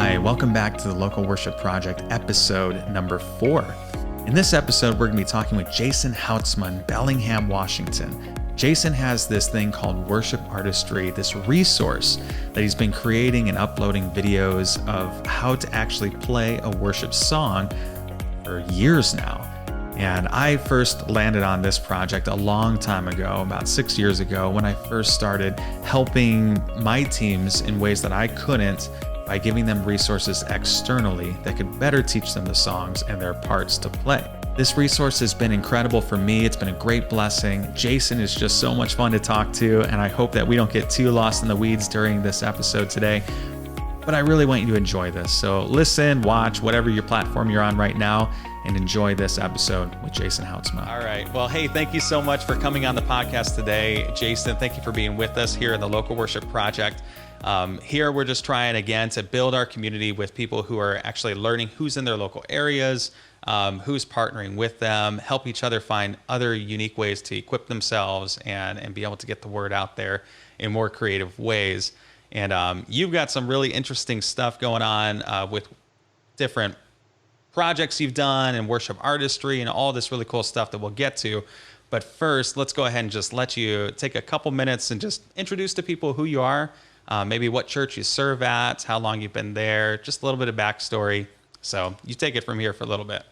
Hi, welcome back to the Local Worship Project, episode number 4. In this episode, we're going to be talking with Jason Houtsma in Bellingham, Washington. Jason has this thing called Worship Artistry, this resource that he's been creating and uploading videos of how to actually play a worship song for years now. And I first landed on this project a long time ago, about 6 years ago, when I first started helping my teams in ways that I couldn't by giving them resources externally that could better teach them the songs and their parts to play. This resource has been incredible for me. It's been a great blessing. Jason is just so much fun to talk to, and I hope that we don't get too lost in the weeds during this episode today. But I really want you to enjoy this. So listen, watch, whatever your platform you're on right now, and enjoy this episode with Jason Houtsma. All right. Well, hey, thank you so much for coming on the podcast today. Jason, thank you for being with us here in the Local Worship Project. Here, we're just trying, again, to build our community with people who are actually learning who's in their local areas, who's partnering with them, help each other find other unique ways to equip themselves and be able to get the word out there in more creative ways. And you've got some really interesting stuff going on with different projects you've done and worship artistry and all this really cool stuff that we'll get to. But first, let's go ahead and just let you take a couple minutes and just introduce to people who you are, maybe what church you serve at, how long you've been there, just a little bit of backstory. So you take it from here for a little bit.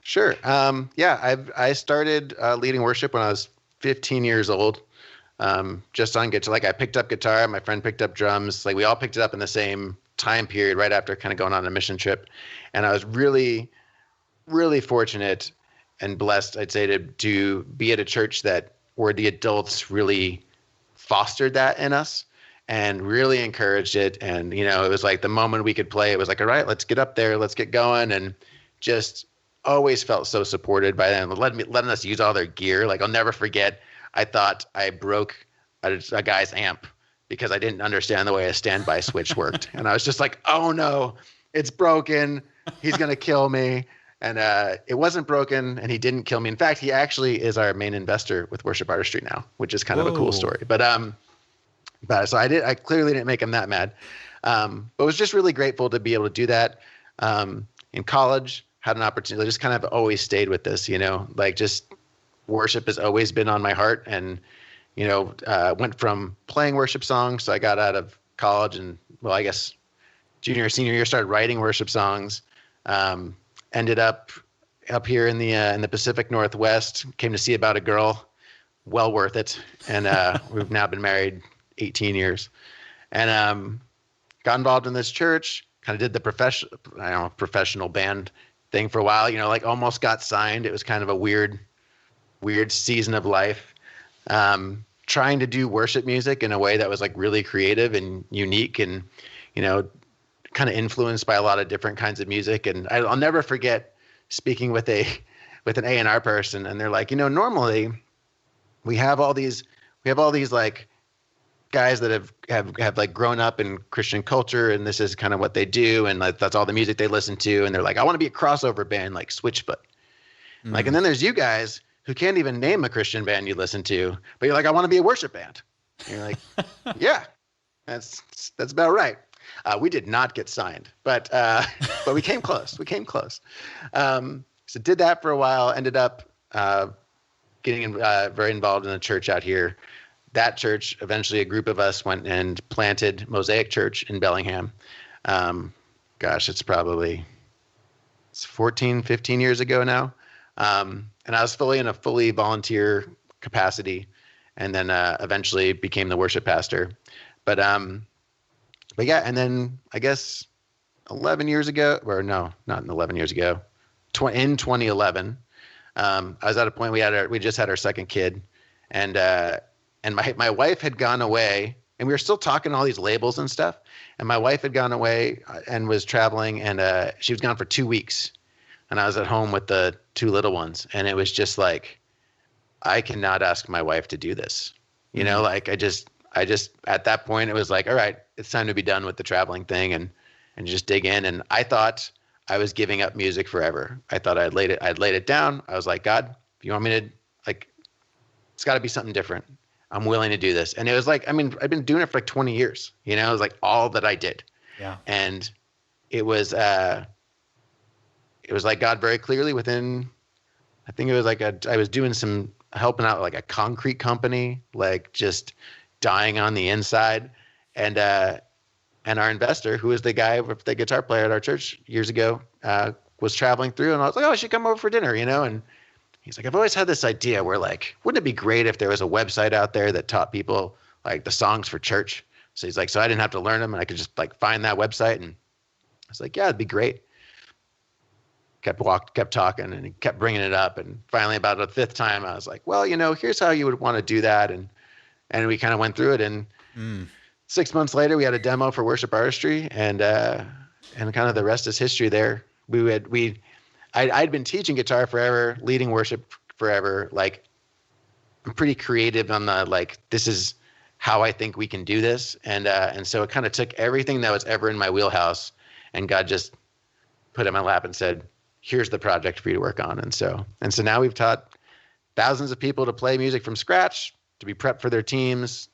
Sure. I started leading worship when I was 15 years old. Just on guitar. Like I picked up guitar, my friend picked up drums. Like we all picked it up in the same time period, right after kind of going on a mission trip. And I was really, really fortunate and blessed, I'd say, to be at a church where the adults really fostered that in us and really encouraged it. And, you know, it was like the moment we could play, it was like, all right, let's get up there, let's get going. And just always felt so supported by them, letting us use all their gear. Like I'll never forget, I thought I broke a guy's amp because I didn't understand the way a standby switch worked. And I was just like, oh no, it's broken. He's going to kill me. And it wasn't broken and he didn't kill me. In fact, he actually is our main investor with Worship Artistry now, which is kind of a cool story. But so I clearly didn't make him that mad. But was just really grateful to be able to do that. In college, had an opportunity, just kind of always stayed with this, you know, like just worship has always been on my heart. And, you know, went from playing worship songs. So I got out of college and, well, I guess junior or senior year, started writing worship songs. Ended up here in the Pacific Northwest, came to see about a girl, well worth it. And we've now been married 18 years. And got involved in this church, kind of did the professional band thing for a while, you know, like almost got signed. It was kind of a weird season of life. Trying to do worship music in a way that was like really creative and unique and, you know, kind of influenced by a lot of different kinds of music. And I'll never forget speaking with an A&R person, and they're like, you know, normally we have all these like guys that have like grown up in Christian culture, and this is kind of what they do, and like, that's all the music they listen to, and they're like, I want to be a crossover band like Switchfoot. Mm-hmm. Like, and then there's you guys who can't even name a Christian band you listen to, but you're like, I want to be a worship band. And you're like, yeah, that's about right. We did not get signed, but we came close. So did that for a while, ended up getting very involved in the church out here. That church, eventually a group of us went and planted Mosaic Church in Bellingham. It's 14, 15 years ago now. And I was in a fully volunteer capacity, and then eventually became the worship pastor. But yeah, and then I guess 11 years ago, or no, not 11 years ago, in 2011, I was at a point we just had our second kid, and my wife had gone away, and we were still talking all these labels and stuff. And my wife had gone away and was traveling, and she was gone for 2 weeks. And I was at home with the 2 little ones. And it was just like, I cannot ask my wife to do this. You know, like I just at that point, it was like, all right, it's time to be done with the traveling thing and just dig in. And I thought I was giving up music forever. I thought I'd laid it down. I was like, God, if you want me to, like, it's got to be something different. I'm willing to do this. And it was like, I mean, I've been doing it for like 20 years, you know, it was like all that I did. Yeah. And it was like God very clearly within, I think it was like I was doing some helping out like a concrete company, like just dying on the inside. And our investor, who was the guy with the guitar player at our church years ago, was traveling through, and I was like, oh, I should come over for dinner, And he's like, I've always had this idea where like, wouldn't it be great if there was a website out there that taught people like the songs for church? So he's like, so I didn't have to learn them and I could just like find that website. And I was like, yeah, it'd be great. Kept talking, and he kept bringing it up. And finally, about the fifth time, I was like, well, here's how you would want to do that. And we kind of went through it. And 6 months later, we had a demo for Worship Artistry, and kind of the rest is history there. I'd been teaching guitar forever, leading worship forever. Like, I'm pretty creative on the, like, this is how I think we can do this. And so it kind of took everything that was ever in my wheelhouse, and God just put it in my lap and said, here's the project for you to work on. And so now we've taught thousands of people to play music from scratch, to be prepped for their teams,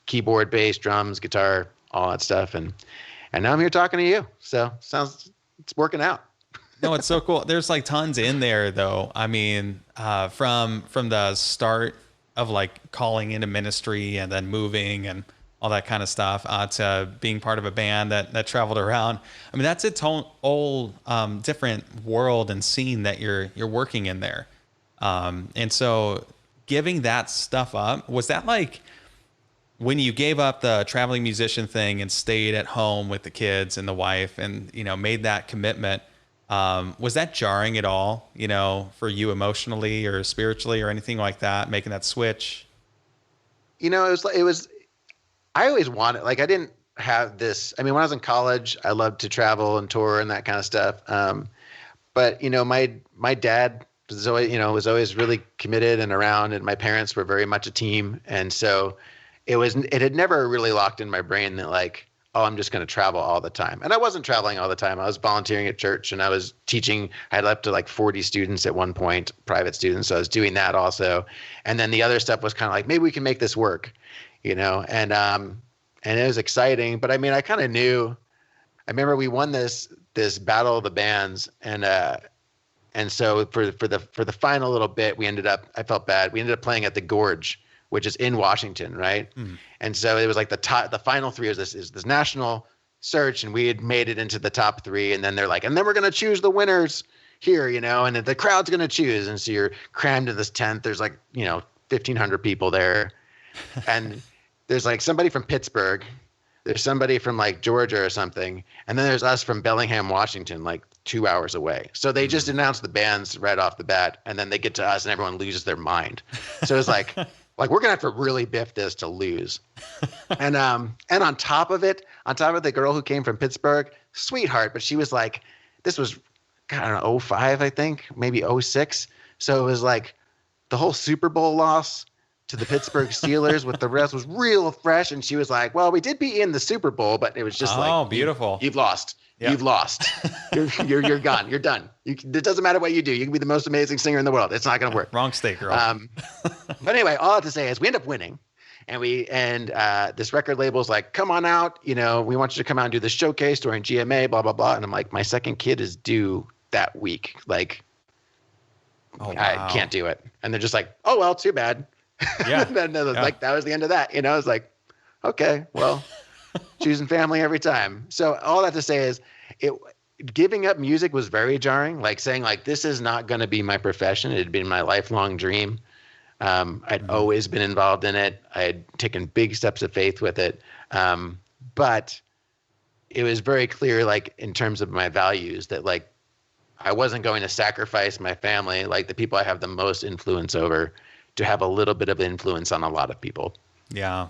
keyboard, bass, drums, guitar, all that stuff. And now I'm here talking to you. So it's working out. No, it's so cool. There's like tons in there though. I mean, from the start of like calling into ministry and then moving and all that kind of stuff, to being part of a band that traveled around. I mean, that's its whole different world and scene that you're working in there. And so giving that stuff up, was that like when you gave up the traveling musician thing and stayed at home with the kids and the wife and, made that commitment, was that jarring at all, for you emotionally or spiritually or anything like that, making that switch? It was, I always wanted, like, I didn't have this. I mean, when I was in college, I loved to travel and tour and that kind of stuff. But my dad was always really committed and around, and my parents were very much a team. And so it had never really locked in my brain that like, oh, I'm just going to travel all the time. And I wasn't traveling all the time. I was volunteering at church, and I was teaching. I had up to like 40 students at one point, private students. So I was doing that also. And then the other stuff was kind of like, maybe we can make this work. And it was exciting, but I mean, I kind of knew. I remember we won this battle of the bands, and so for the final little bit, I felt bad. We ended up playing at the Gorge, which is in Washington, right? And so it was like the final three is this national search, and we had made it into the top three, and then they're like, and then we're gonna choose the winners here, and the crowd's gonna choose, and so you're crammed in this tent. There's like 1,500 people there. And there's like somebody from Pittsburgh, there's somebody from like Georgia or something, and then there's us from Bellingham, Washington, like 2 hours away. So they just announced the bands right off the bat, and then they get to us and everyone loses their mind. So it's like we're gonna have to really biff this to lose. And on top of it, the girl who came from Pittsburgh, sweetheart, but she was like, this was, I don't know, 05, I think, maybe 06. So it was like the whole Super Bowl loss to the Pittsburgh Steelers with the rest was real fresh. And she was like, well, we did be in the Super Bowl, but it was just like, oh, beautiful. You've lost. Yep. You've lost. You're gone. You're done. It doesn't matter what you do. You can be the most amazing singer in the world. It's not going to work. Wrong state, girl. But anyway, all I have to say is we end up winning. And this record label's like, come on out. We want you to come out and do the showcase during GMA, blah, blah, blah. And I'm like, my second kid is due that week. Like, oh, wow. I can't do it. And they're just like, oh, well, too bad. Yeah. And then like, that was the end of that. I was like, okay, well, choosing family every time. So all that to say is giving up music was very jarring, like saying like, this is not going to be my profession. It had been my lifelong dream. I'd always been involved in it. I had taken big steps of faith with it. But it was very clear, like in terms of my values, that like, I wasn't going to sacrifice my family, like the people I have the most influence over, to have a little bit of influence on a lot of people. Yeah.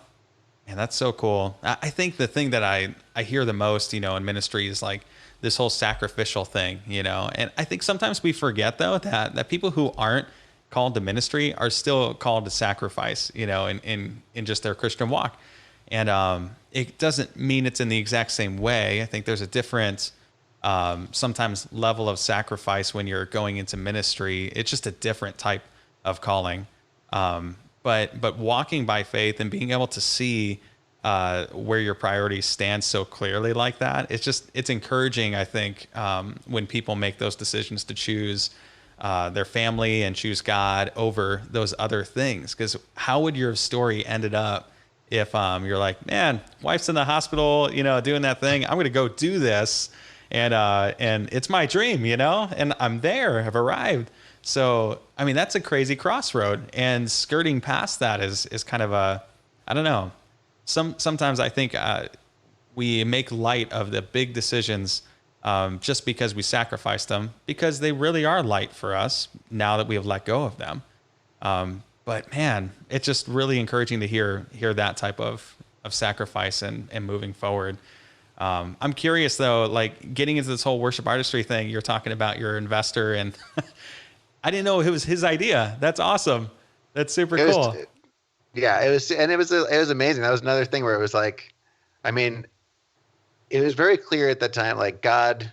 And that's so cool. I think the thing that I hear the most, in ministry is like this whole sacrificial thing, and I think sometimes we forget though that people who aren't called to ministry are still called to sacrifice, in just their Christian walk. And it doesn't mean it's in the exact same way. I think there's a different, sometimes level of sacrifice when you're going into ministry. It's just a different type of calling. But walking by faith and being able to see where your priorities stand so clearly like that. It's encouraging, I think, when people make those decisions to choose their family and choose God over those other things. Because how would your story ended up if you're like, man, wife's in the hospital, doing that thing. I'm going to go do this. And it's my dream, and I'm there, I've arrived. So, I mean, that's a crazy crossroad, and skirting past that is kind of I don't know. Sometimes I think we make light of the big decisions just because we sacrificed them, because they really are light for us now that we have let go of them. But man, it's just really encouraging to hear that type of sacrifice and moving forward. I'm curious though, like getting into this whole worship artistry thing, you're talking about your investor, and I didn't know it was his idea. That's awesome. That's super cool. Yeah, it was amazing. That was another thing where it was like, I mean, it was very clear at that time, like God,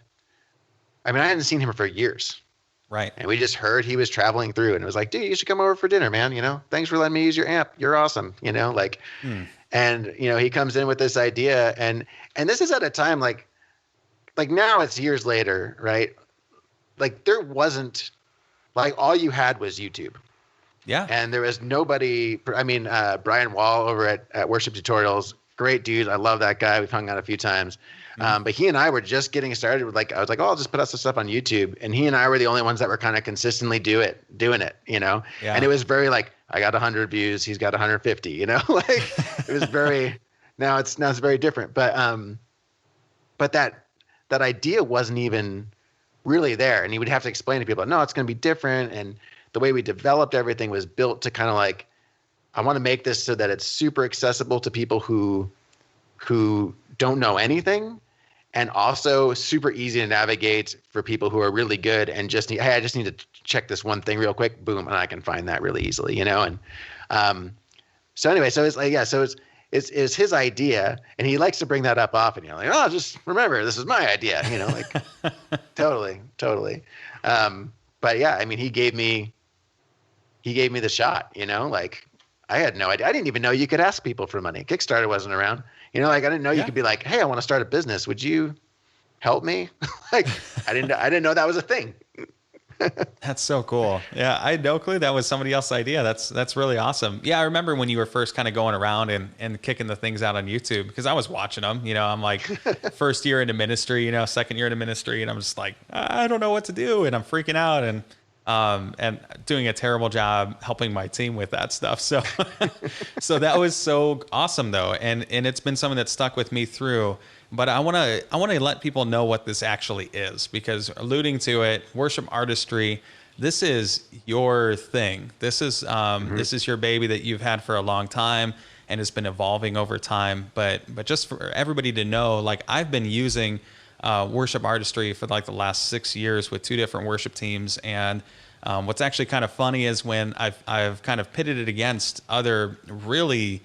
I mean, I hadn't seen him for years. Right. And we just heard he was traveling through, and it was like, dude, you should come over for dinner, man. Thanks for letting me use your amp. You're awesome. And, he comes in with this idea, and this is at a time like now it's years later, right? Like there wasn't, like all you had was YouTube. Yeah. And there was nobody, Brian Wall over at Worship Tutorials, great dude. I love that guy. We've hung out a few times. But he and I were just getting started with I was like, oh, I'll just put out some stuff on YouTube. And he and I were the only ones that were kind of consistently doing it, Yeah. And it was very like, I got 100 views, he's got 150, like it was very, now it's very different. But that idea wasn't even really there. And he would have to explain to people, no, it's going to be different. And the way we developed everything was built to kind of like, I want to make this so that it's super accessible to people who don't know anything, and also super easy to navigate for people who are really good and just need, hey, I just need to check this one thing real quick, boom, and I can find that really easily, And so anyway, so it's like, yeah, so it's his idea, and he likes to bring that up often. Like, oh, just remember, this is my idea, like totally. But yeah, I mean, he gave me the shot, like I had no idea. I didn't even know you could ask people for money. Kickstarter wasn't around. I didn't know you could be like, hey, I want to start a business. Would you help me? Like, I didn't know that was a thing. That's so cool. Yeah, I had no clue that was somebody else's idea. That's really awesome. Yeah, I remember when you were first kind of going around and kicking the things out on YouTube, because I was watching them. I'm like first year into ministry, second year into ministry, and I'm just like, I don't know what to do, and I'm freaking out and doing a terrible job helping my team with that stuff. So, so that was so awesome though. And it's been something that stuck with me through, but I want to let people know what this actually is, because alluding to it, worship artistry, this is your thing. This is, this is your baby that you've had for a long time and it's been evolving over time. But just for everybody to know, like I've been using worship artistry for like the last 6 years with 2 different worship teams. And what's actually kind of funny is when I've kind of pitted it against other really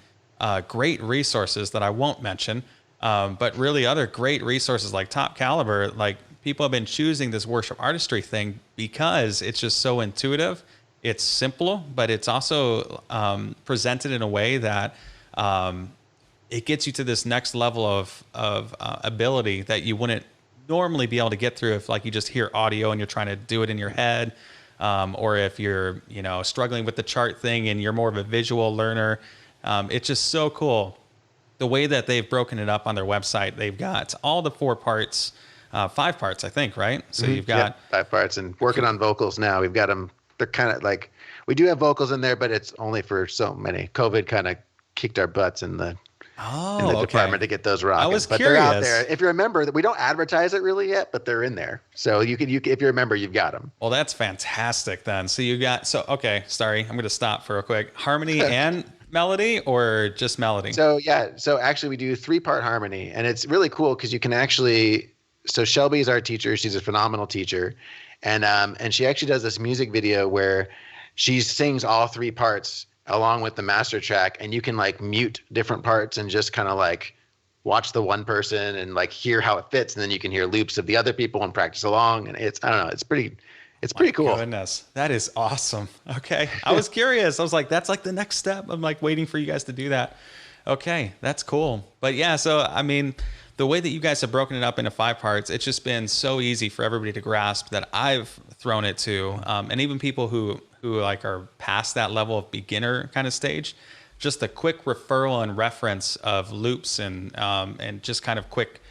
great resources that I won't mention, but really other great resources like top caliber, like people have been choosing this worship artistry thing because it's just so intuitive. It's simple, but it's also presented in a way that it gets you to this next level of ability that you wouldn't normally be able to get through if like you just hear audio and you're trying to do it in your head, or if you're struggling with the chart thing and you're more of a visual learner. It's just so cool the way that they've broken it up on their website. They've got all the 4 parts, 5 parts, I think, right? So you've got 5 parts, and working on vocals now. We've got them. They're kind of like, we do have vocals in there, but it's only for so many. COVID kind of kicked our butts in the department to get those rocking. I was but curious. They're out there. If you remember, that we don't advertise it really yet, but they're in there. So you if you remember, you've got them. Well, that's fantastic then. So you got, okay, sorry, I'm going to stop for a quick harmony and melody, or just melody? So yeah, so actually we do 3-part harmony, and it's really cool because you can actually, so Shelby's our teacher. She's a phenomenal teacher. And she actually does this music video where she sings all 3 parts along with the master track, and you can like mute different parts and just kind of like watch the one person and like hear how it fits, and then you can hear loops of the other people and practice along. And it's, I don't know, it's pretty cool. Goodness, that is awesome. Okay, I was curious. I was like, that's like the next step. I'm like waiting for you guys to do that. Okay, that's cool. But yeah, so I mean, the way that you guys have broken it up into 5 parts, it's just been so easy for everybody to grasp that I've thrown it to, and even people who like are past that level of beginner kind of stage, just a quick referral and reference of loops and just kind of quick,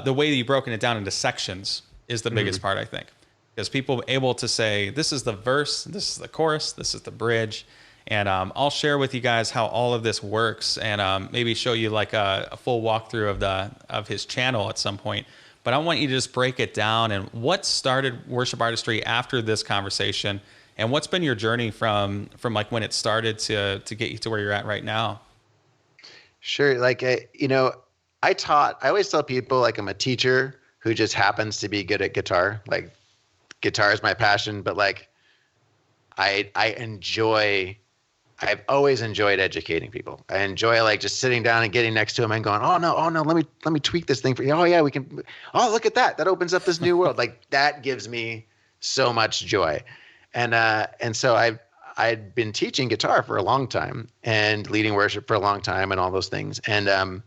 the way that you've broken it down into sections is the biggest part, I think, because people able to say, this is the verse, this is the chorus, this is the bridge. And I'll share with you guys how all of this works, and maybe show you like a full walkthrough of his channel at some point. But I want you to just break it down and what started Worship Artistry after this conversation, and what's been your journey from like when it started to get you to where you're at right now. Sure. Like, I always tell people like I'm a teacher who just happens to be good at guitar. Like, guitar is my passion, but like I've always enjoyed educating people. I enjoy like just sitting down and getting next to them and going, oh no, let me tweak this thing for you. Oh yeah, we can. Oh, look at that. That opens up this new world. Like, that gives me so much joy. And so I'd been teaching guitar for a long time and leading worship for a long time and all those things. And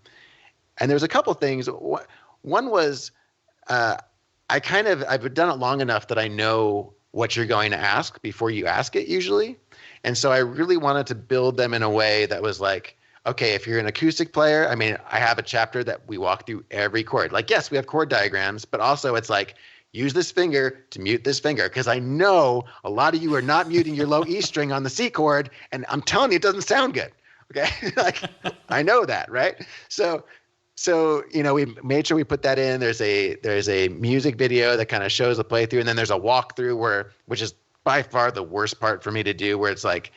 there's a couple things. One was I've done it long enough that I know what you're going to ask before you ask it usually. And so I really wanted to build them in a way that was like, okay, if you're an acoustic player, I mean, I have a chapter that we walk through every chord. Like, yes, we have chord diagrams, but also it's like, use this finger to mute this finger. Because I know a lot of you are not muting your low E string on the C chord, and I'm telling you, it doesn't sound good. Okay, like, I know that, right? So we made sure we put that in. There's a music video that kind of shows the playthrough, and then there's a walkthrough which is by far the worst part for me to do, where it's like,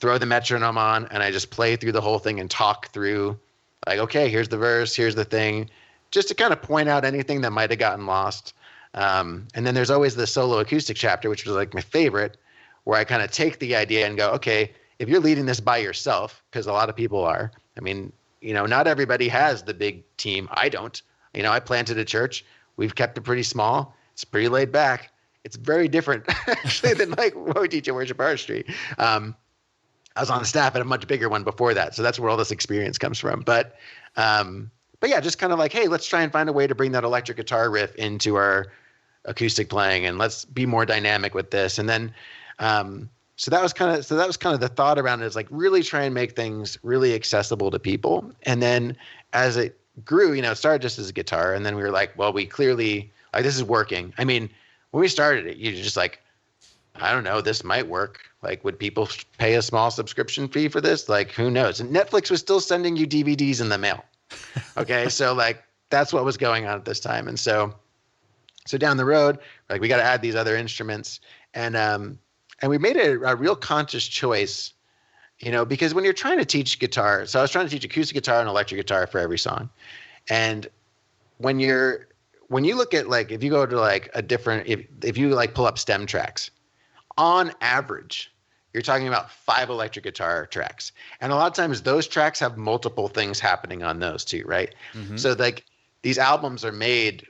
throw the metronome on and I just play through the whole thing and talk through like, okay, here's the verse, here's the thing, just to kind of point out anything that might have gotten lost. And then there's always the solo acoustic chapter, which was like my favorite, where I kind of take the idea and go, okay, if you're leading this by yourself, because a lot of people are, I mean, not everybody has the big team. I don't. I planted a church. We've kept it pretty small. It's pretty laid back. It's very different actually than like what we teach at Worship Artistry. I was on the staff at a much bigger one before that, so that's where all this experience comes from. But yeah, just kind of like, hey, let's try and find a way to bring that electric guitar riff into our acoustic playing, and let's be more dynamic with this. And then so that was kind of the thought around it, is like really try and make things really accessible to people. And then as it grew, it started just as a guitar, and then we were like, well, we clearly like this is working. I mean, when we started it, you're just like, I don't know, this might work. Like, would people pay a small subscription fee for this? Like, who knows? And Netflix was still sending you DVDs in the mail. Okay, so like that's what was going on at this time. And so down the road, like, we got to add these other instruments, and we made a real conscious choice, because when you're trying to teach guitar, so I was trying to teach acoustic guitar and electric guitar for every song, and when you look at like, if you go to like a different, if you like pull up stem tracks, on average, you're talking about 5 electric guitar tracks. And a lot of times those tracks have multiple things happening on those too, right? Mm-hmm. So like these albums are made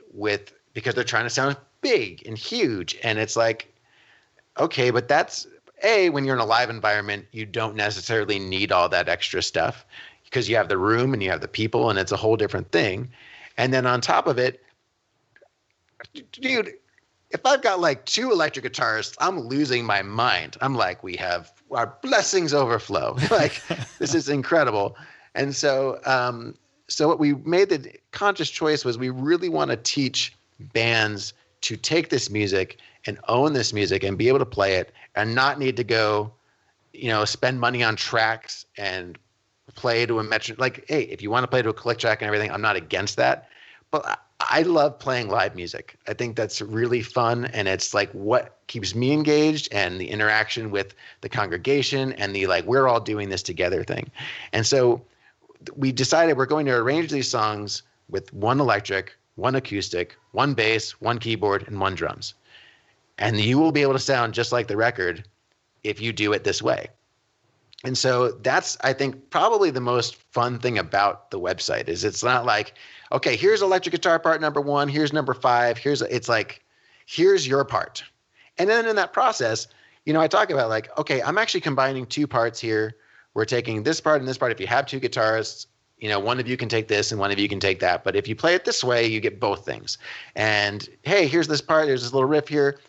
because they're trying to sound big and huge. And it's like, okay, but that's when you're in a live environment, you don't necessarily need all that extra stuff because you have the room and you have the people, and it's a whole different thing. And then on top of it, dude, if I've got like 2 electric guitars, I'm losing my mind. I'm like, we have our blessings overflow. Like, this is incredible. And so what we made the conscious choice was, we really want to teach bands to take this music and own this music and be able to play it and not need to go, spend money on tracks and play to a metronome. Like, hey, if you want to play to a click track and everything, I'm not against that. But I love playing live music. I think that's really fun, and it's like what keeps me engaged, and the interaction with the congregation, and the like, we're all doing this together thing. And so we decided we're going to arrange these songs with 1 electric, 1 acoustic, 1 bass, 1 keyboard, and 1 drums. And you will be able to sound just like the record if you do it this way. And so that's, I think, probably the most fun thing about the website, is it's not like, okay, here's electric guitar part number 1, here's number 5, it's like, here's your part. And then in that process, I talk about like, okay, I'm actually combining 2 parts here. We're taking this part and this part. If you have 2 guitarists, one of you can take this and one of you can take that. But if you play it this way, you get both things. And hey, here's this part. There's this little riff here.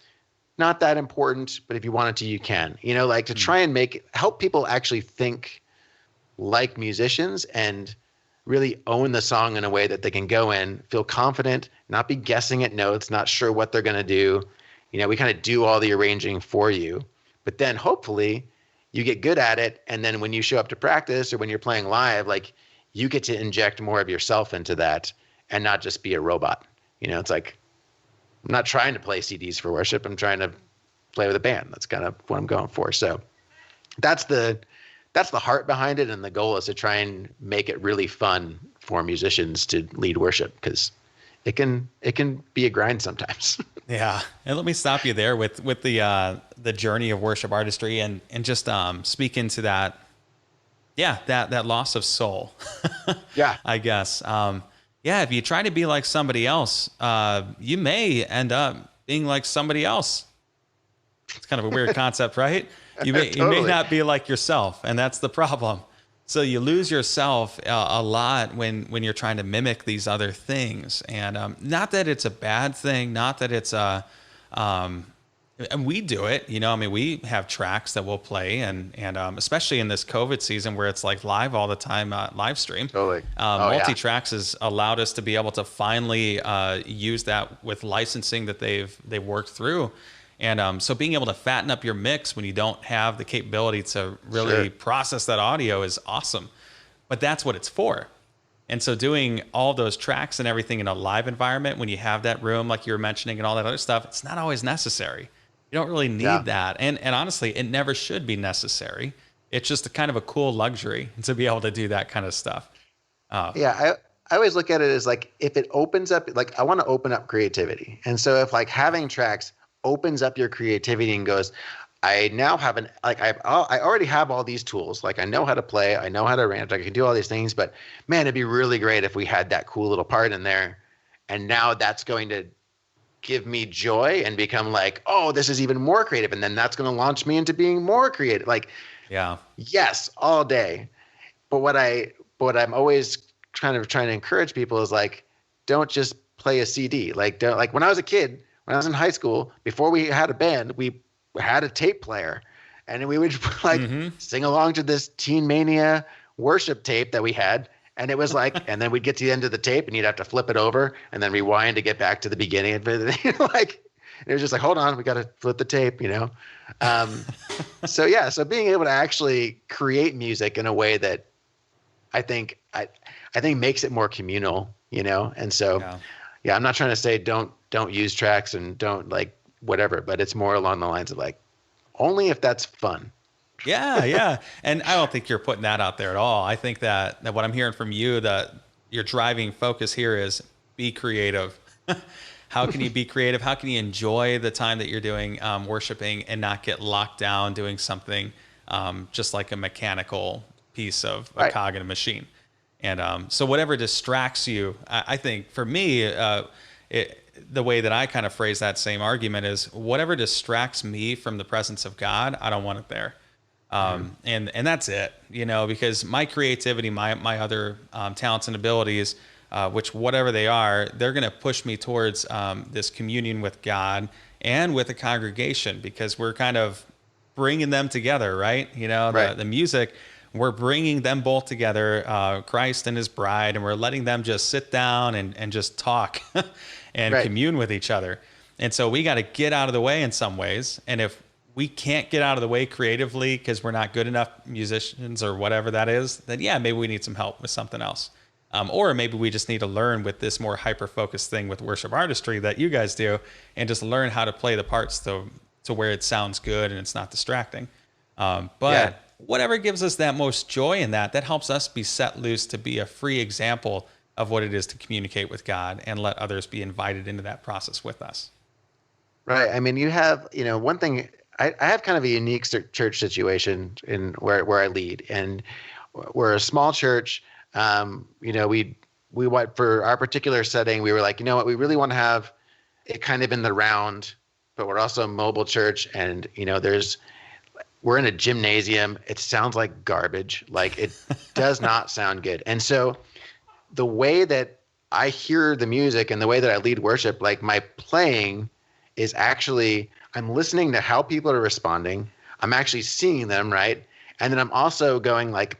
Not that important, but if you wanted to, you can. To try and help people actually think like musicians and really own the song in a way that they can go in, feel confident, not be guessing at notes, not sure what they're going to do. We kind of do all the arranging for you. But then hopefully you get good at it. And then when you show up to practice or when you're playing live, you get to inject more of yourself into that and not just be a robot. It's like, I'm not trying to play CDs for worship. I'm trying to play with a band. That's kind of what I'm going for. So that's the heart behind it. And the goal is to try and make it really fun for musicians to lead worship, because it can be a grind sometimes. Yeah. And let me stop you there with the journey of worship artistry and just speak into that. Yeah. That loss of soul. Yeah. I guess. If you try to be like somebody else, you may end up being like somebody else. It's kind of a weird concept, right? You may not be like yourself, and that's the problem. So you lose yourself a lot when you're trying to mimic these other things. And not that it's a bad thing, not that it's and we do it, we have tracks that we'll play and especially in this COVID season where it's like live all the time, live stream. Totally. Multi-tracks has allowed us to be able to finally use that with licensing that they've worked through. And so being able to fatten up your mix when you don't have the capability to really process that audio is awesome. But that's what it's for. And so doing all those tracks and everything in a live environment, when you have that room, like you were mentioning, and all that other stuff, it's not always necessary. You don't really need that. And honestly, it never should be necessary. It's just a kind of a cool luxury to be able to do that kind of stuff. I always look at it as if it opens up, I want to open up creativity. And so if having tracks opens up your creativity and goes, I now have I already have all these tools. I know how to play, I know how to arrange, I can do all these things, but man, it'd be really great if we had that cool little part in there. And now that's going to give me joy and become oh, this is even more creative. And then that's going to launch me into being more creative. Yes, all day. But what I'm always trying to encourage people is don't just play a CD. Don't, when I was a kid, when I was in high school, before we had a band, we had a tape player, and we would sing along to this Teen Mania worship tape that we had. And it was and then we'd get to the end of the tape and you'd have to flip it over and then rewind to get back to the beginning of it. It was just hold on, we got to flip the tape, So being able to actually create music in a way that I think makes it more communal, And so, I'm not trying to say don't use tracks and don't whatever, but it's more along the lines of only if that's fun. Yeah. And I don't think you're putting that out there at all. I think that what I'm hearing from you, that your driving focus here is be creative. How can you be creative? How can you enjoy the time that you're doing worshiping and not get locked down doing something just like a mechanical piece of a cog in a machine? And so whatever distracts you, I think for me, the way that I kind of phrase that same argument is whatever distracts me from the presence of God, I don't want it there. And that's it, because my creativity, my other talents and abilities, which whatever they are, they're going to push me towards this communion with God and with the congregation, because we're kind of bringing them together, right? The music, we're bringing them both together, Christ and his bride, and we're letting them just sit down and just talk and commune with each other. And so we got to get out of the way in some ways. And if we can't get out of the way creatively because we're not good enough musicians or whatever that is, then maybe we need some help with something else. Or maybe we just need to learn with this more hyper-focused thing with worship artistry that you guys do, and just learn how to play the parts to where it sounds good and it's not distracting. But whatever gives us that most joy in that helps us be set loose to be a free example of what it is to communicate with God and let others be invited into that process with us. Right. I mean, you have, one thing, I have kind of a unique church situation in where I lead, and we're a small church. We went for our particular setting. We were like, you know what, we really want to have it kind of in the round, but we're also a mobile church. And, we're in a gymnasium. It sounds like garbage. Like it does not sound good. And so the way that I hear the music and the way that I lead worship, like my playing is actually, I'm listening to how people are responding. I'm actually seeing them, right? And then I'm also going like,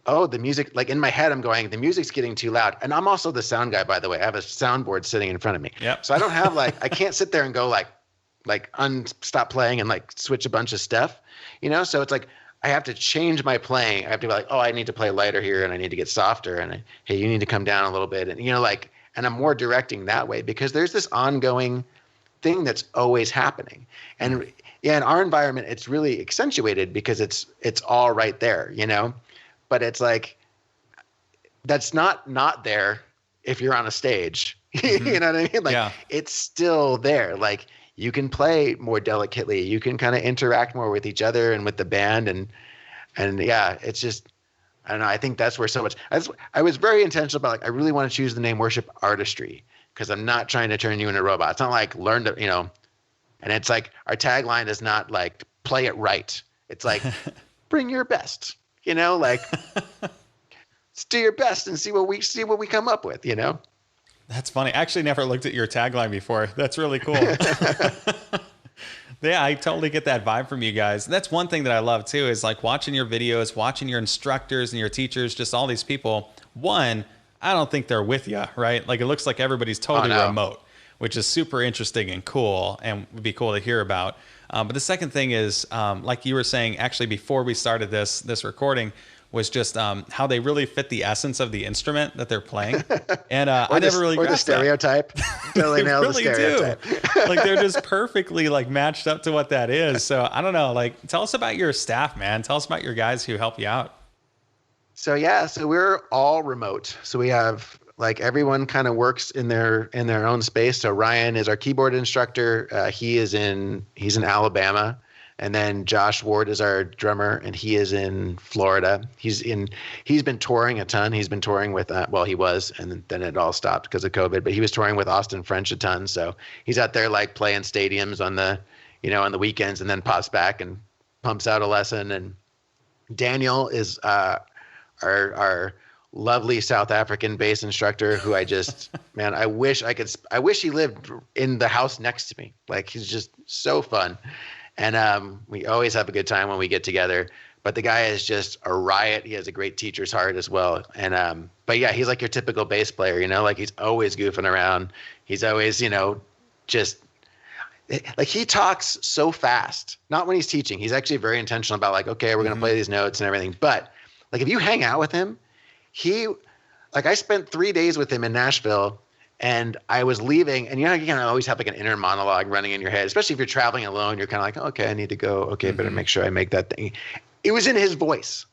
oh, the music, like in my head, I'm going, the music's getting too loud. And I'm also the sound guy, by the way. I have a soundboard sitting in front of me. Yep. So I don't have like, I can't sit there and go like stop playing and like switch a bunch of stuff, you know? So it's like, I have to change my playing. I have to be like, oh, I need to play lighter here and I need to get softer. And hey, you need to come down a little bit. And, you know, like, and I'm more directing that way because there's this ongoing thing that's always happening. And yeah, in our environment, it's really accentuated because it's all right there, you know? But it's like, that's not there if you're on a stage. Mm-hmm. You know what I mean? Like, It's still there. Like, you can play more delicately. You can kind of interact more with each other and with the band. And yeah, it's just, I don't know. I think that's where so much, I was very intentional about like, I really want to choose the name Worship Artistry because I'm not trying to turn you into a robot. It's not like learn to, you know, and it's like our tagline is not like play it right. It's like bring your best. You know, like let's do your best and see what we come up with, you know? That's funny. I actually never looked at your tagline before. That's really cool. Yeah, I totally get that vibe from you guys. That's one thing that I love too, is like watching your videos, watching your instructors and your teachers, just all these people. One, I don't think they're with you, right? Like it looks like everybody's totally remote, which is super interesting and cool and would be cool to hear about. But the second thing is, like you were saying, actually before we started this recording, was just how they really fit the essence of the instrument that they're playing. And I never really grasped the stereotype. Totally nailed the stereotype. Like they're just perfectly like matched up to what that is. So I don't know. Like, tell us about your staff, man. Tell us about your guys who help you out. So we're all remote. So we have like everyone kind of works in their own space. So Ryan is our keyboard instructor. He's in Alabama. And then Josh Ward is our drummer, and he is in Florida. He's been touring a ton. He's been touring with, he was, and then it all stopped because of COVID, but he was touring with Austin French a ton. So he's out there like playing stadiums on the weekends and then pops back and pumps out a lesson. And Daniel is our lovely South African bass instructor who I just, man, I wish he lived in the house next to me. Like he's just so fun. And we always have a good time when we get together. But the guy is just a riot. He has a great teacher's heart as well. And but yeah, he's like your typical bass player, you know, like he's always goofing around. He's always, you know, just like he talks so fast. Not when he's teaching. He's actually very intentional about like, okay, we're going to play these notes and everything. But like if you hang out with him, I spent 3 days with him in Nashville. And I was leaving, and you know, you kind of always have like an inner monologue running in your head, especially if you're traveling alone. You're kind of like, okay, I need to go. Okay, better make sure I make that thing. It was in his voice.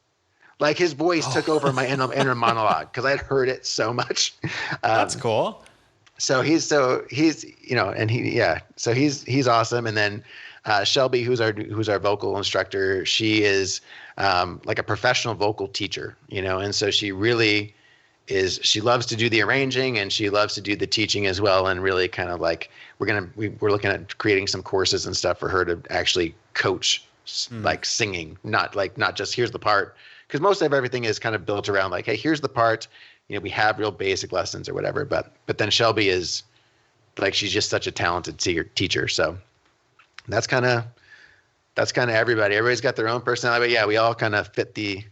Like his voice took over my inner monologue because I'd heard it so much. That's cool. So he's you know, and so he's awesome. And then Shelby, who's our vocal instructor, she is like a professional vocal teacher, you know, and so she really she loves to do the arranging and she loves to do the teaching as well. And really kind of like, we're looking at creating some courses and stuff for her to actually coach like singing, not just here's the part. Cause most of everything is kind of built around like, hey, here's the part, you know, we have real basic lessons or whatever. But then Shelby is like, she's just such a talented teacher. So that's kind of everybody. Everybody's got their own personality, but yeah, we all kind of fit the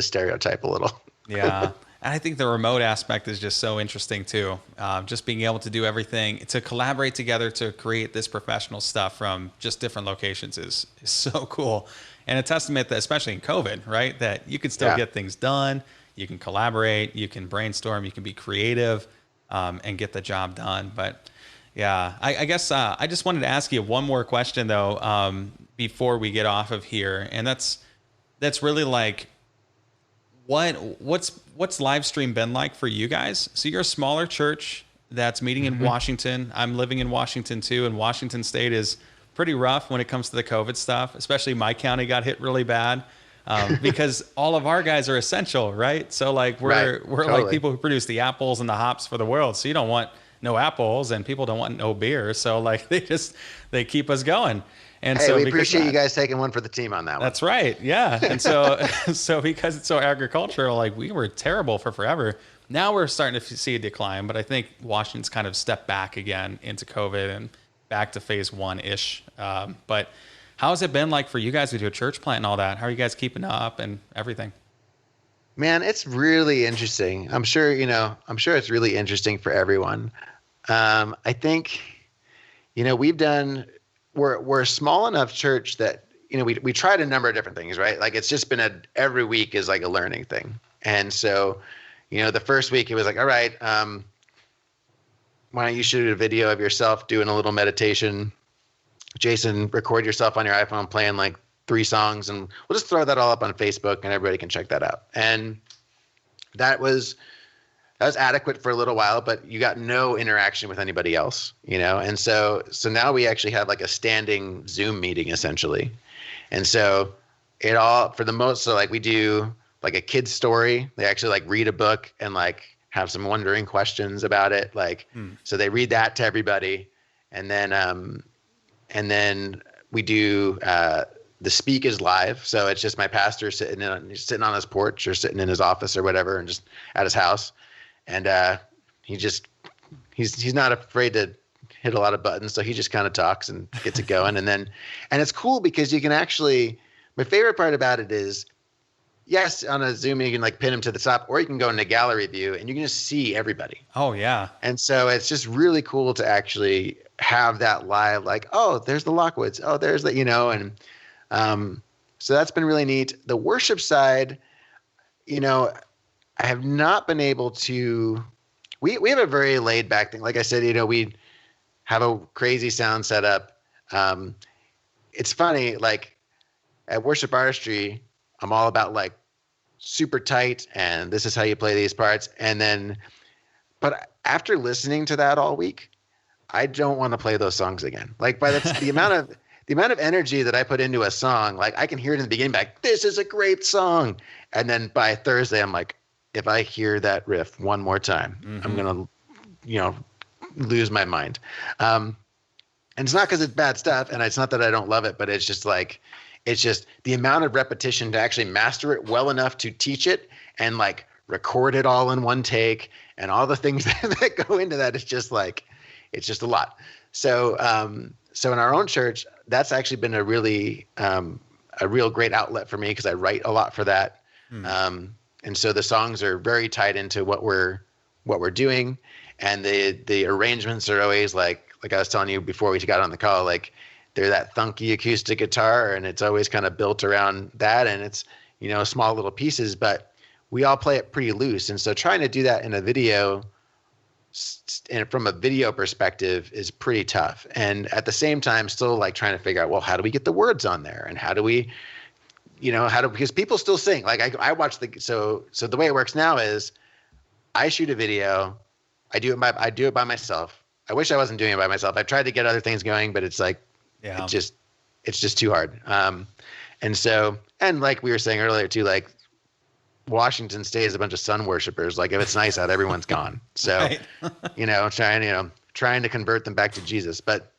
stereotype a little. Yeah. And I think the remote aspect is just so interesting too. Just being able to do everything, to collaborate together to create this professional stuff from just different locations is so cool. And a testament that, especially in COVID, right, that you can still get things done. You can collaborate, you can brainstorm, you can be creative, and get the job done. But yeah, I guess I just wanted to ask you one more question though, before we get off of here. And that's really like, what's live stream been like for you guys? So you're a smaller church that's meeting in Washington. I'm living in Washington too, and Washington State is pretty rough when it comes to the COVID stuff. Especially my county got hit really bad because all of our guys are essential, right? So like we're totally like people who produce the apples and the hops for the world. So you don't want no apples, and people don't want no beer. So like they keep us going. And Hey, so we because appreciate of you that, guys taking one for the team on that one. that's right. Yeah. And so, so because it's so agricultural, like we were terrible for forever. Now we're starting to see a decline, but I think Washington's kind of stepped back again into COVID and back to phase one ish. But how has it been like for you guys with your church plant and all that? How are you guys keeping up and everything? Man, it's really interesting. I'm sure it's really interesting for everyone. I think, we're a small enough church that, we tried a number of different things, right? Like it's just been every week is like a learning thing. And so, the first week it was like, all right, why don't you shoot a video of yourself doing a little meditation? Jason, record yourself on your iPhone playing like 3 songs, and we'll just throw that all up on Facebook and everybody can check that out. And that was adequate for a little while, but you got no interaction with anybody else, And so now we actually have like a standing Zoom meeting essentially. And so so like we do like a kid's story. They actually like read a book and like have some wondering questions about it. Like, so they read that to everybody. And then we do, the speak is live. So it's just my pastor sitting on his porch or sitting in his office or whatever, and just at his house. And, he's not afraid to hit a lot of buttons. So he just kind of talks and gets it going. And it's cool because you can actually, my favorite part about it is, yes, on a Zoom, you can like pin him to the top, or you can go into gallery view and you can just see everybody. Oh yeah. And so it's just really cool to actually have that live, like, oh, there's the Lockwoods. Oh, there's the, so that's been really neat. The worship side, I have not been able to, we have a very laid back thing. Like I said, we have a crazy sound setup. It's funny, like at Worship Artistry, I'm all about like super tight and this is how you play these parts. But after listening to that all week, I don't want to play those songs again. Like by the amount of energy that I put into a song, like I can hear it in the beginning, like this is a great song. And then by Thursday, I'm like, if I hear that riff one more time, I'm going to, lose my mind. And it's not because it's bad stuff. And it's not that I don't love it, but it's just the amount of repetition to actually master it well enough to teach it and like record it all in one take and all the things that go into that. It's just a lot. So in our own church, that's actually been a real great outlet for me because I write a lot for that. And so the songs are very tied into what we're doing, and the arrangements are always like I was telling you before we got on the call, like they're that thunky acoustic guitar, and it's always kind of built around that, and it's small little pieces, but we all play it pretty loose, and so trying to do that in a video and from a video perspective is pretty tough. And at the same time, still like trying to figure out, well, how do we get the words on there? And how do we, because people still sing. Like I watch so the way it works now is I shoot a video. I do it by myself. I wish I wasn't doing it by myself. I've tried to get other things going, but it's like, it's just too hard. And like we were saying earlier too, like Washington State is a bunch of sun worshipers. Like if it's nice out, everyone's gone. So, Right. trying to convert them back to Jesus. But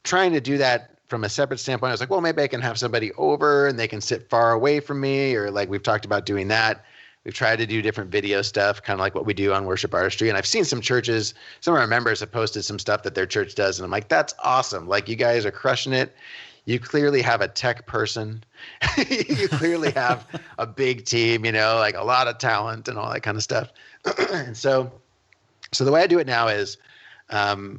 trying to do that from a separate standpoint, I was like, well, maybe I can have somebody over and they can sit far away from me, or like we've talked about doing that. We've tried to do different video stuff, kind of like what we do on Worship Artistry. And I've seen some churches, some of our members have posted some stuff that their church does. And I'm like, that's awesome. Like you guys are crushing it. You clearly have a tech person. You clearly have a big team, like a lot of talent and all that kind of stuff. And so the way I do it now is I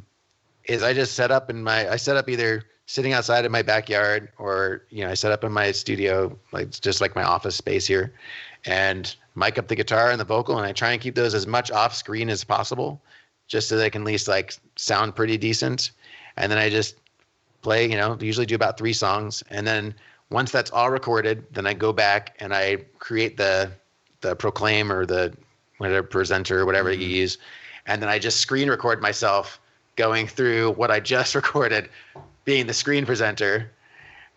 just set up either sitting outside in my backyard or, I set up in my studio, like just like my office space here, and mic up the guitar and the vocal. And I try and keep those as much off screen as possible just so they can at least like sound pretty decent. And then I just play, usually do about 3 songs. And then once that's all recorded, then I go back and I create the Proclaim or the whatever presenter or whatever you use. And then I just screen record myself going through what I just recorded, being the screen presenter.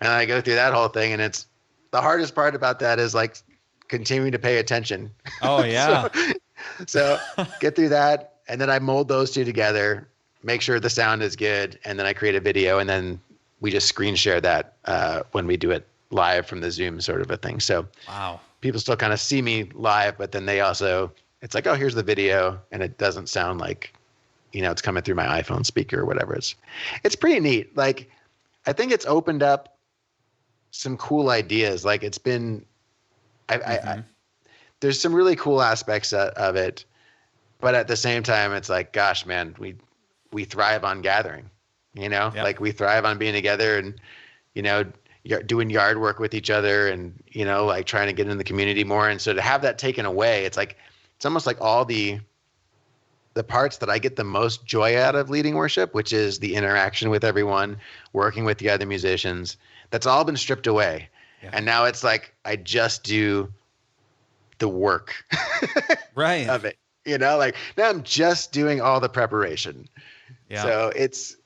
And I go through that whole thing. And it's the hardest part about that is like continuing to pay attention. Oh yeah. So get through that. And then I mold those two together. make sure the sound is good, and then I create a video, and then we just screen share that when we do it live from the Zoom sort of a thing. So Wow. people still kind of see me live, but then they also, it's like, oh, here's the video, and it doesn't sound like, it's coming through my iPhone speaker or whatever. It's pretty neat. Like, I think it's opened up some cool ideas. Like, it's been, there's some really cool aspects of it, but at the same time, it's like, gosh, man, we thrive on gathering, Yep. like we thrive on being together and, doing yard work with each other and, like trying to get in the community more. And so to have that taken away, it's almost like all the parts that I get the most joy out of leading worship, which is the interaction with everyone, working with the other musicians, that's all been stripped away. Yeah. And now it's like, I just do the work right. of it, like now I'm just doing all the preparation. Yeah. So it's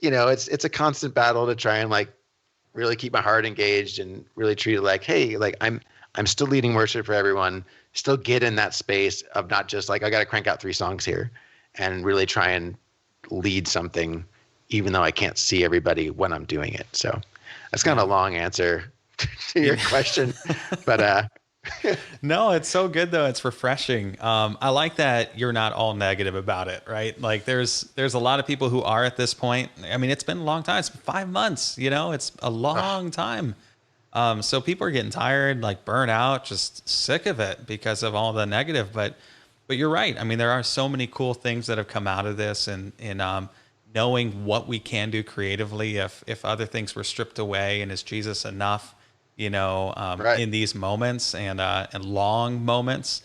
a constant battle to try and like really keep my heart engaged and really treat it like, hey, like I'm still leading worship for everyone, still get in that space of not just like, I got to crank out 3 songs here, and really try and lead something, even though I can't see everybody when I'm doing it. So that's kind of a long answer to your question, but no, it's so good though. It's refreshing. I like that you're not all negative about it, right? Like there's a lot of people who are at this point. I mean, it's been a long time. It's been 5 months, it's a long time. So people are getting tired, like burnt out, just sick of it because of all the negative, but you're right. I mean, there are so many cool things that have come out of this, and knowing what we can do creatively if other things were stripped away, and is Jesus enough, right. in these moments and long moments.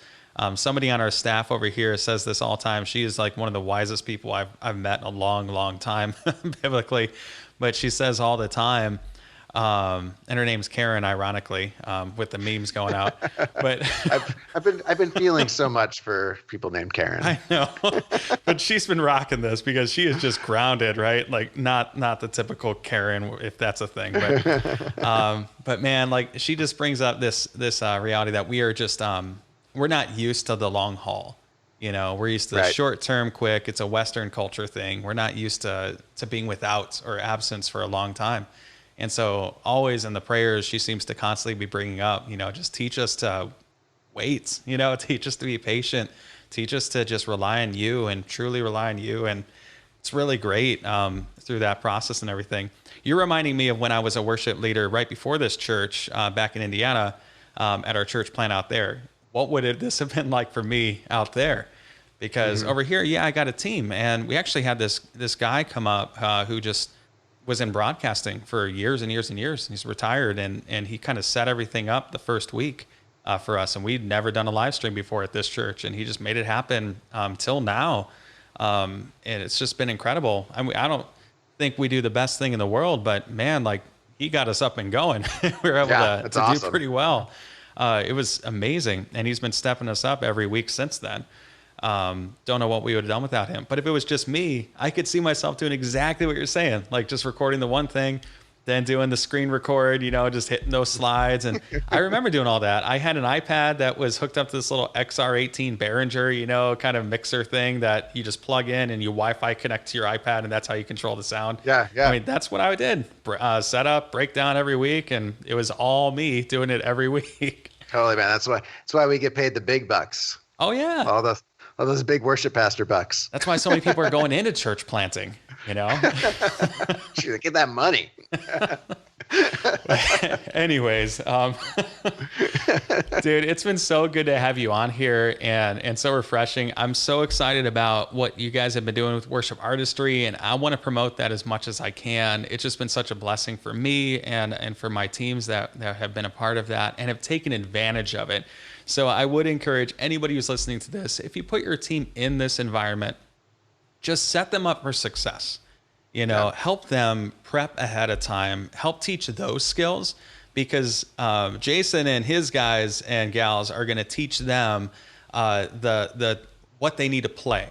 Somebody on our staff over here says this all the time. She is like one of the wisest people I've met in a long, long time biblically, but she says all the time, and her name's Karen, ironically, with the memes going out. But I've been feeling so much for people named Karen. I know, but she's been rocking this because she is just grounded, right? Like not the typical Karen, if that's a thing. But man, like she just brings up this reality that we are just we're not used to the long haul. We're used to right. short term, quick. It's a Western culture thing. We're not used to being without or absence for a long time. And so always in the prayers, she seems to constantly be bringing up, just teach us to wait, teach us to be patient, teach us to just rely on you and truly rely on you. And it's really great through that process and everything. You're reminding me of when I was a worship leader right before this church back in Indiana at our church plant out there. What would this have been like for me out there? Because over here, I got a team. And we actually had this guy come up who just was in broadcasting for years and years and years. He's retired, and he kind of set everything up the first week for us. And we'd never done a live stream before at this church, and he just made it happen till now. And it's just been incredible. I mean, I don't think we do the best thing in the world, but man, like he got us up and going. We were able to awesome. Do pretty well. It was amazing. And he's been stepping us up every week since then. Don't know what we would have done without him. But if it was just me, I could see myself doing exactly what you're saying, like just recording the one thing, then doing the screen record, just hitting those slides. And I remember doing all that. I had an iPad that was hooked up to this little XR18 Behringer, kind of mixer thing that you just plug in and you Wi-Fi connect to your iPad, and that's how you control the sound. Yeah. I mean, that's what I did. Set up, breakdown every week, and it was all me doing it every week. Totally, man. That's why we get paid the big bucks. Oh yeah. All those big worship pastor bucks. That's why so many people are going into church planting, Shoot, get that money. Anyways, dude, it's been so good to have you on here and so refreshing. I'm so excited about what you guys have been doing with Worship Artistry, and I want to promote that as much as I can. It's just been such a blessing for me and for my teams that have been a part of that and have taken advantage of it. So I would encourage anybody who's listening to this, if you put your team in this environment, just set them up for success. Help them prep ahead of time, help teach those skills, because Jason and his guys and gals are going to teach them the what they need to play.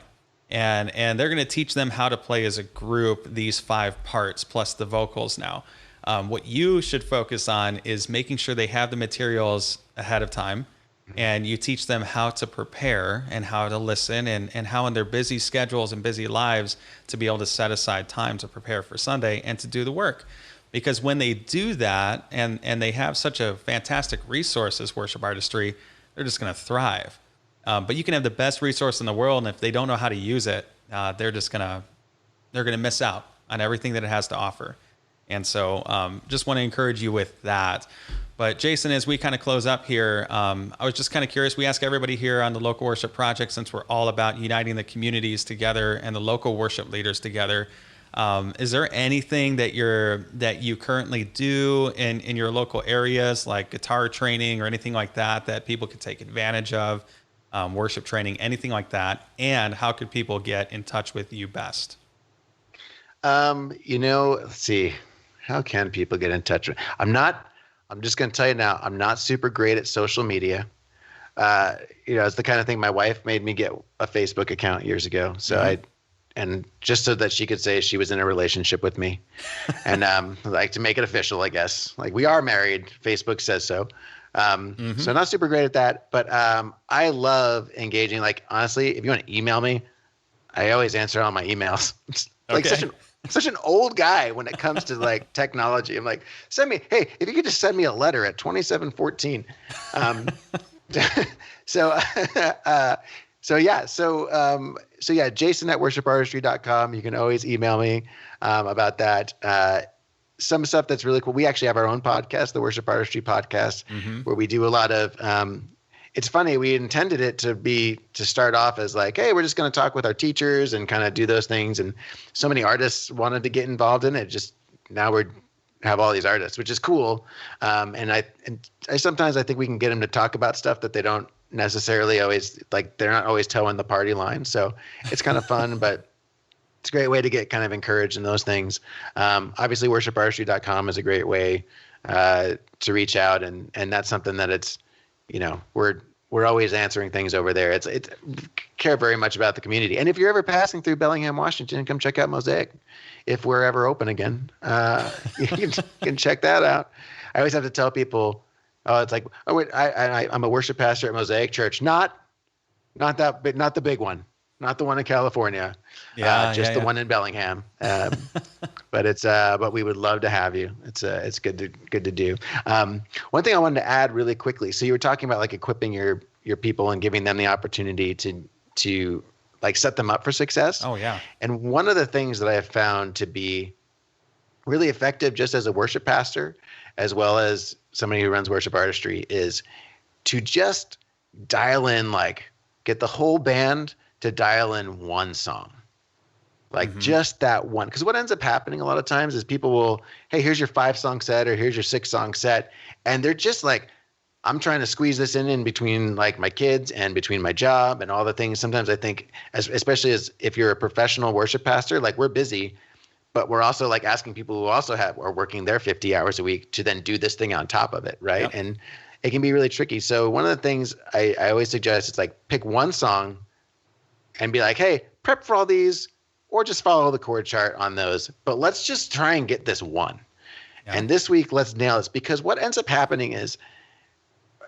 And they're going to teach them how to play as a group, these 5 parts plus the vocals now. What you should focus on is making sure they have the materials ahead of time. and you teach them how to prepare and how to listen, and how in their busy schedules and busy lives to be able to set aside time to prepare for Sunday and to do the work. Because when they do that, and they have such a fantastic resource as Worship Artistry, they're just going to thrive. But you can have the best resource in the world, and if they don't know how to use it, they're going to miss out on everything that it has to offer. And so just want to encourage you with that. But Jason, as we kind of close up here, I was just kind of curious. We ask everybody here on the Local Worship Project, since we're all about uniting the communities together and the local worship leaders together, is there anything that you currently do in your local areas, like guitar training or anything like that people could take advantage of, worship training, anything like that? And how could people get in touch with you best? Let's see. How can people get in touch with? I'm just going to tell you now, I'm not super great at social media. It's the kind of thing my wife made me get a Facebook account years ago. So and just so that she could say she was in a relationship with me, and like to make it official, I guess. Like, we are married. Facebook says so. So not super great at that, but I love engaging. Like, honestly, if you want to email me, I always answer all my emails. Like, such an old guy when it comes to like technology. I'm like, hey, if you could just send me a letter at 2714. Jason at worshipartistry.com. You can always email me about that. Some stuff that's really cool. We actually have our own podcast, the Worship Artistry podcast, where we do a lot of, it's funny. We intended it to start off as like, hey, we're just going to talk with our teachers and kind of do those things. And so many artists wanted to get involved in it. Just now we have all these artists, which is cool. And I sometimes I think we can get them to talk about stuff that they don't necessarily always like. They're not always towing the party line. So it's kind of fun, but it's a great way to get kind of encouraged in those things. Obviously, worshipartistry.com is a great way to reach out, and that's something that it's, we're always answering things over there. It's care very much about the community. And if you're ever passing through Bellingham, Washington, come check out Mosaic. If we're ever open again, you can check that out. I always have to tell people, it's like, I'm a worship pastor at Mosaic Church. Not the big one. Not the one in California, just the one in Bellingham. But we would love to have you. It's good to do. One thing I wanted to add really quickly. So you were talking about like equipping your people and giving them the opportunity to like set them up for success. Oh yeah. And one of the things that I have found to be really effective, just as a worship pastor, as well as somebody who runs Worship Artistry, is to just dial in, like get the whole band to dial in one song, like just that one. Because what ends up happening a lot of times is people will, hey, here's your 5-song set, or here's your 6-song set. And they're just like, I'm trying to squeeze this in between like my kids and between my job and all the things. Sometimes I think, especially as if you're a professional worship pastor, like we're busy, but we're also like asking people who also are working their 50 hours a week to then do this thing on top of it. Right. Yep. And it can be really tricky. So one of the things I always suggest is like pick one song and be like, hey, prep for all these, or just follow the chord chart on those. But let's just try and get this one. Yeah. And this week, let's nail this. Because what ends up happening is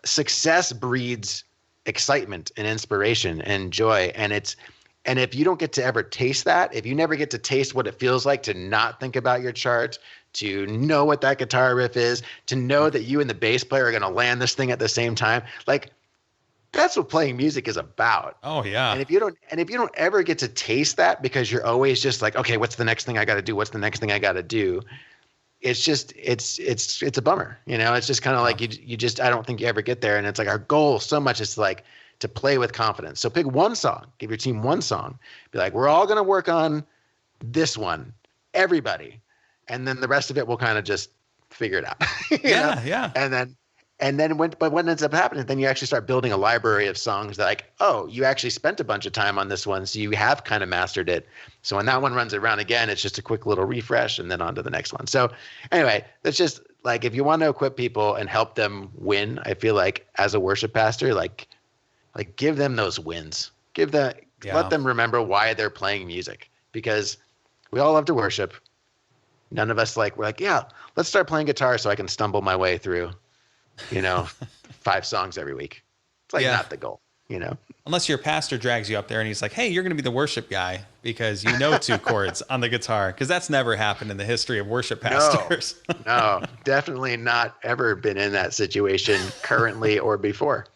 success breeds excitement and inspiration and joy. And if you don't get to ever taste that, if you never get to taste what it feels like to not think about your chart, to know what that guitar riff is, to know that you and the bass player are going to land this thing at the same time, like, that's what playing music is about. Oh yeah. And if you don't ever get to taste that, because you're always just like, okay, what's the next thing I got to do? What's the next thing I got to do? It's just, it's a bummer. It's just kind of like I don't think you ever get there. And it's like our goal so much is to play with confidence. So pick one song, give your team one song, be like, we're all going to work on this one, everybody. And then the rest of it, we'll kind of just figure it out. Yeah. And then what ends up happening, then you actually start building a library of songs that, like, oh, you actually spent a bunch of time on this one, so you have kind of mastered it. So when that one runs around again, it's just a quick little refresh and then on to the next one. So anyway, that's just like, if you want to equip people and help them win, I feel like as a worship pastor, like give them those wins. Let them remember why they're playing music, because we all love to worship. None of us we're like, yeah, let's start playing guitar so I can stumble my way through 5 songs every week. It's like Yeah. not the goal, you know? Unless your pastor drags you up there and he's like, hey, you're going to be the worship guy because you know two chords on the guitar. Because that's never happened in the history of worship pastors. No, definitely not ever been in that situation currently or before.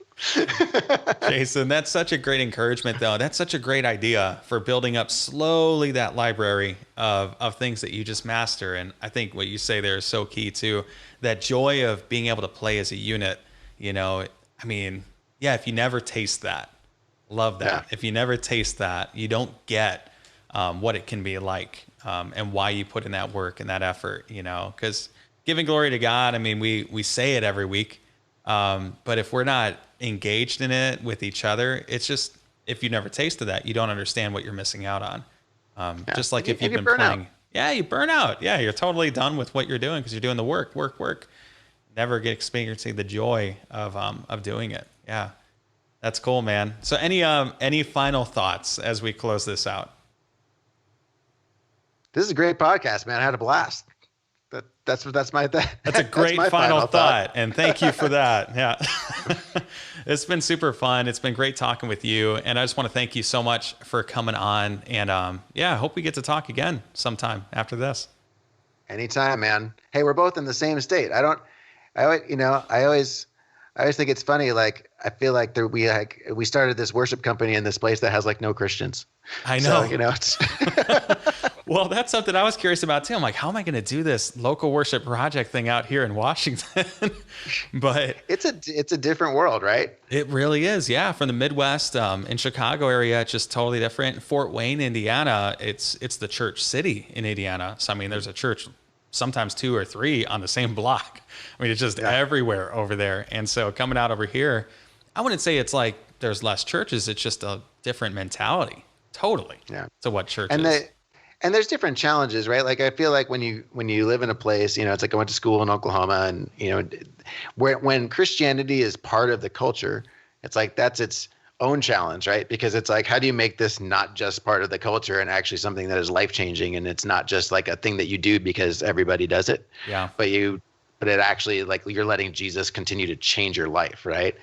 Jason, that's such a great encouragement, though. That's such a great idea for building up slowly that library of things that you just master. And I think what you say there is so key, too. That joy of being able to play as a unit, you know, I mean, yeah, if you never taste that, love that. Yeah. If you never taste that, you don't get what it can be like and why you put in that work and that effort, you know, because giving glory to God, I mean, we say it every week, but if we're not engaged in it with each other, it's just, if you never tasted that, you don't understand what you're missing out on. Just like if you've been playing, you burn out. Yeah, you're totally done with what you're doing because you're doing the work. Never get experiencing the joy of doing it. Yeah. That's cool, man. So any final thoughts as we close this out? This is a great podcast, man. I had a blast. That's a great final thought. And thank you for that. Yeah. It's been super fun. It's been great talking with you. And I just want to thank you so much for coming on. And I hope we get to talk again sometime after this. Anytime, man. Hey, we're both in the same state. I always think it's funny. Like, I feel like we started this worship company in this place that has like no Christians. I know. So, you know, it's well, that's something I was curious about too. I'm like, how am I going to do this local worship project thing out here in Washington? But it's a different world, right? It really is. Yeah. From the Midwest, in Chicago area, it's just totally different. Fort Wayne, Indiana, it's the church city in Indiana. So, I mean, there's a church, sometimes 2 or 3 on the same block. I mean, it's just everywhere over there. And so coming out over here, I wouldn't say it's like there's less churches. It's just a different mentality. Totally. Yeah. To what church is. And there's different challenges, right? Like, I feel like when you live in a place, you know, it's like I went to school in Oklahoma, and, you know, when Christianity is part of the culture, it's like that's its own challenge, right? Because it's like, how do you make this not just part of the culture and actually something that is life-changing, and it's not just like a thing that you do because everybody does it. Yeah. But it actually, like, you're letting Jesus continue to change your life, right?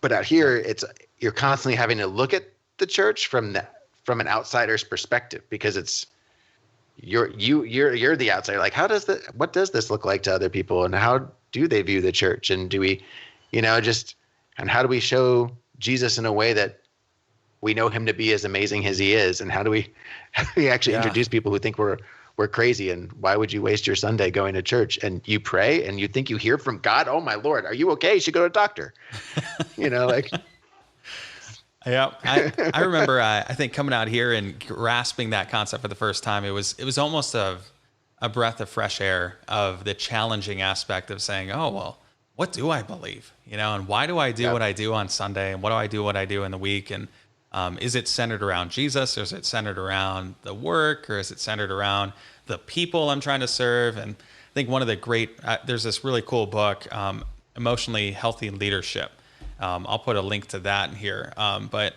But out here, you're constantly having to look at the church from an outsider's perspective, because it's you're the outsider. Like, what does this look like to other people, and how do they view the church, and do we, you know, and how do we show Jesus in a way that we know him to be as amazing as he is, and how do we actually introduce people who think we're crazy, and why would you waste your Sunday going to church, and you pray and you think you hear from God? Oh my Lord, are you okay? You should go to a doctor. You know, like. Yeah, I remember. I think coming out here and grasping that concept for the first time, it was almost a breath of fresh air of the challenging aspect of saying, oh well, what do I believe? You know, and why do I do what I do on Sunday, and what do I do in the week, and is it centered around Jesus, or is it centered around the work, or is it centered around the people I'm trying to serve? And I think one of the great there's this really cool book, Emotionally Healthy Leadership. I'll put a link to that in here. But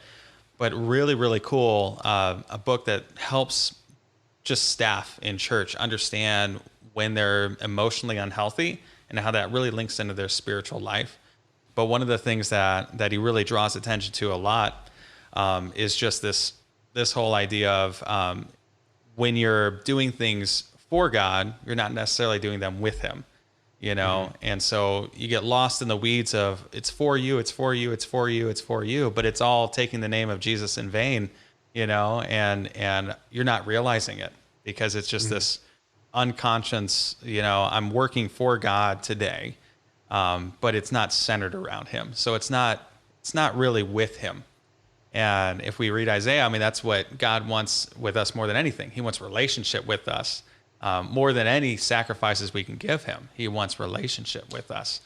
really, really cool, a book that helps just staff in church understand when they're emotionally unhealthy and how that really links into their spiritual life. But one of the things that he really draws attention to a lot is just this whole idea of when you're doing things for God, you're not necessarily doing them with him. You know, and so you get lost in the weeds of it's for you, it's for you, it's for you, it's for you, but it's all taking the name of Jesus in vain, you know, and you're not realizing it because it's just this unconscious, you know, I'm working for God today, but it's not centered around him. So it's not really with him. And if we read Isaiah, I mean, that's what God wants with us more than anything. He wants relationship with us. More than any sacrifices we can give him, he wants relationship with us.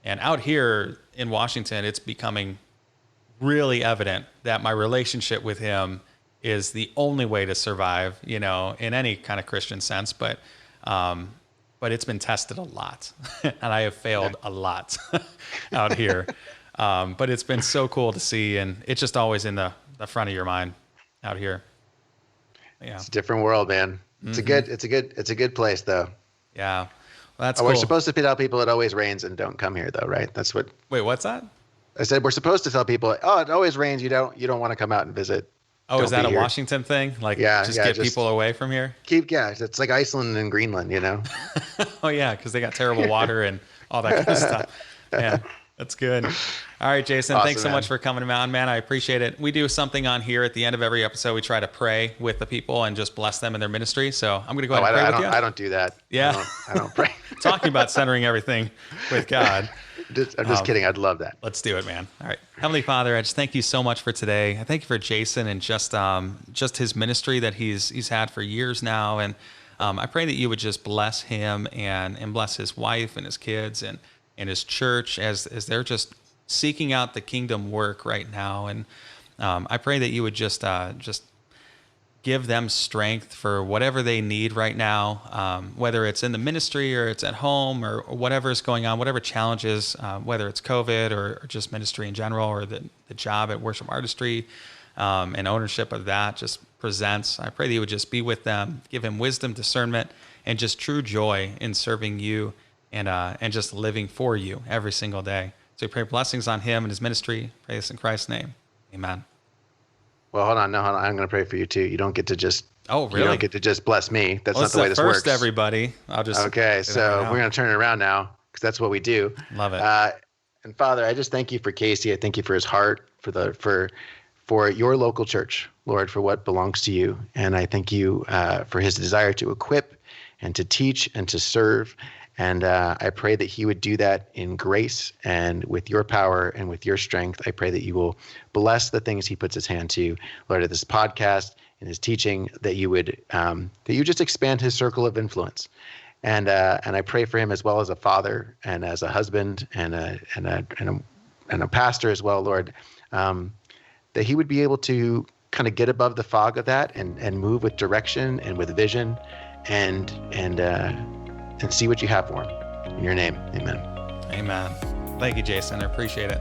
And out here in Washington, it's becoming really evident that my relationship with him is the only way to survive, you know, in any kind of Christian sense. But it's been tested a lot, and I have failed a lot out here. But it's been so cool to see, and it's just always in the front of your mind out here. Yeah, it's a different world, man. It's a good place, though. Yeah, well, that's cool. We're supposed to tell people it always rains and don't come here, though, right? That's what. Wait, what's that? I said, we're supposed to tell people, oh, it always rains. You don't want to come out and visit. Oh, Don't is that be a here. Washington thing? Like, Yeah, just yeah, get just people away from here? It's like Iceland and Greenland, you know? Oh, yeah, because they got terrible water and all that kind of stuff. Yeah, that's good. All right, Jason, Awesome, thanks so man. much for coming on, man. I appreciate it. We do something on here at the end of every episode. We try to pray with the people and just bless them in their ministry. So I'm going to go ahead and pray with you. I don't do that. Yeah. I don't pray. Talking about centering everything with God. I'm just kidding. I'd love that. Let's do it, man. All right. Heavenly Father, I just thank you so much for today. I thank you for Jason and just his ministry that he's had for years now. And I pray that you would just bless him and bless his wife and his kids and his church as they're just seeking out the kingdom work right now. And I pray that you would just give them strength for whatever they need right now, whether it's in the ministry or it's at home or whatever is going on, whatever challenges, whether it's COVID or just ministry in general or the job at Worship Artistry and ownership of that just presents. I pray that you would just be with them, give him wisdom, discernment, and just true joy in serving you and just living for you every single day. So we pray blessings on him and his ministry. Pray this in Christ's name. Amen. Well, hold on. I'm going to pray for you too. You don't get to just. Oh, really? You don't get to just bless me. That's Well, not the way this works. First, everybody. I'll just. Okay, so we're going to turn it around now because that's what we do. Love it. And Father, I just thank you for Casey. I thank you for his heart, for your local church, Lord, for what belongs to you. And I thank you for his desire to equip and to teach and to serve. And I pray that he would do that in grace and with your power and with your strength. I pray that you will bless the things he puts his hand to, Lord, at this podcast and his teaching, that you would just expand his circle of influence. And I pray for him as well as a father and as a husband and a pastor as well, Lord, that he would be able to kind of get above the fog of that and move with direction and with vision and see what you have for him. In your name, amen. Amen. Thank you, Jason. I appreciate it.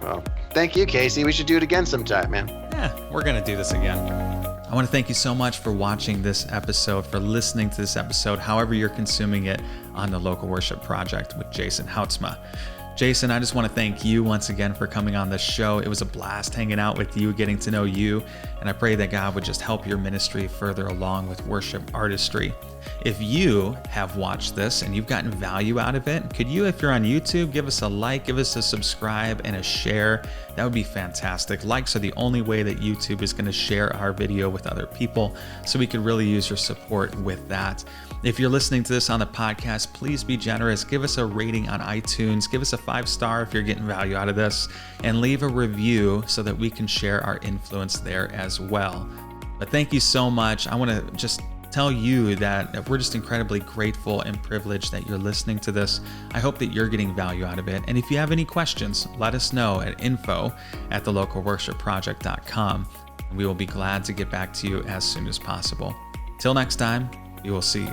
Well, thank you, Casey. We should do it again sometime, man. Yeah, we're going to do this again. I want to thank you so much for watching this episode, for listening to this episode, however you're consuming it on the Local Worship Project with Jason Houtsma. Jason, I just want to thank you once again for coming on this show. It was a blast hanging out with you, getting to know you, and I pray that God would just help your ministry further along with Worship Artistry. If you have watched this and you've gotten value out of it, could you, if you're on YouTube, give us a like, give us a subscribe and a share? That would be fantastic. Likes are the only way that YouTube is going to share our video with other people, so we could really use your support with that. If you're listening to this on the podcast, please be generous. Give us a rating on iTunes. Give us a 5-star if you're getting value out of this, and leave a review so that we can share our influence there as well. But thank you so much. I want to just tell you that we're just incredibly grateful and privileged that you're listening to this. I hope that you're getting value out of it. And if you have any questions, let us know at info@thelocalworshipproject.com. And we will be glad to get back to you as soon as possible. Till next time, we will see you.